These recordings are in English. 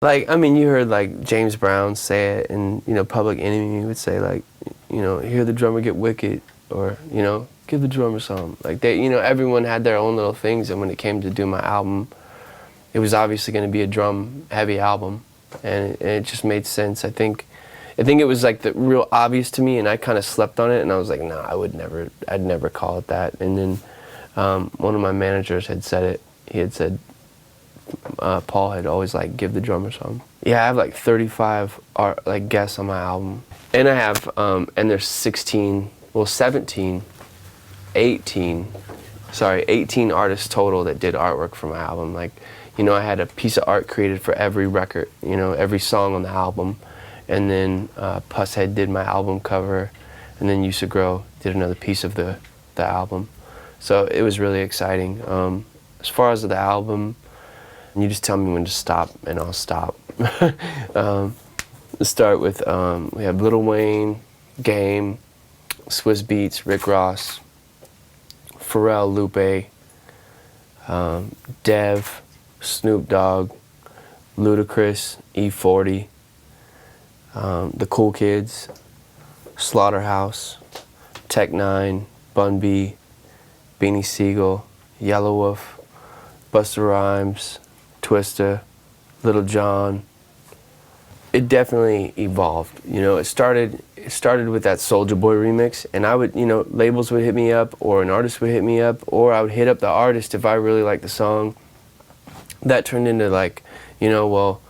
Like, I mean, you heard like James Brown say it, and Public Enemy would say like, hear the drummer get wicked, or give the drummer some. Like they, everyone had their own little things, and when it came to do my album, it was obviously going to be a drum-heavy album, and it just made sense. I think it was like the real obvious to me, and I kind of slept on it, and I was like, nah, I'd never call it that. And then one of my managers had said it. He had said, Paul had always like, give the drummer some. Yeah, I have like 35 guests on my album, and I have and there's 18 artists total that did artwork for my album. Like, I had a piece of art created for every record, every song on the album, and then Pusshead did my album cover, and then Used to Grow did another piece of the album. So it was really exciting. As far as the album, you just tell me when to stop, and I'll stop. Let's start with, we have Lil Wayne, Game, Swizz Beatz, Rick Ross, Pharrell, Lupe, Dev, Snoop Dogg, Ludacris, E40, The Cool Kids, Slaughterhouse, Tech Nine, Bun B, Beanie Siegel, Yellow Wolf, Busta Rhymes, Twista, Little John. It definitely evolved. It started with that Soulja Boy remix, and I would, labels would hit me up, or an artist would hit me up, or I would hit up the artist if I really liked the song. That turned into like, well,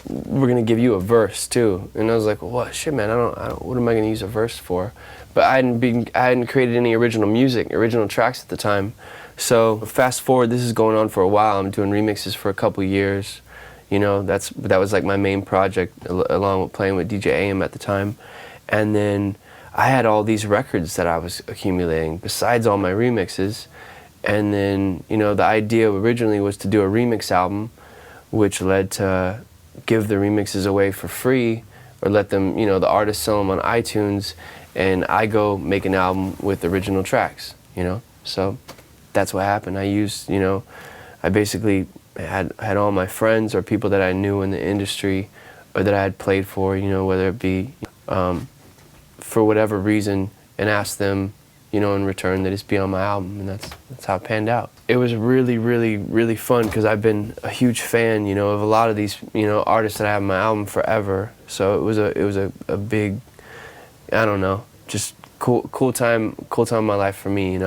we're gonna give you a verse too. And I was like, well, what? Shit, man, I don't. What am I gonna use a verse for? But I hadn't created any original tracks at the time. So fast forward, this is going on for a while. I'm doing remixes for a couple years. That was like my main project, along with playing with DJ AM at the time. And then I had all these records that I was accumulating besides all my remixes. And then, the idea originally was to do a remix album, which led to give the remixes away for free, or let them, the artists sell them on iTunes, and I go make an album with original tracks, So that's what happened. I used, I basically had all my friends or people that I knew in the industry, or that I had played for, whether it be for whatever reason, and asked them, in return, they just be on my album, and that's how it panned out. It was really, really, really fun, because I've been a huge fan, of a lot of these, artists that I have on my album forever. So it was a big, I don't know, just cool time in my life for me,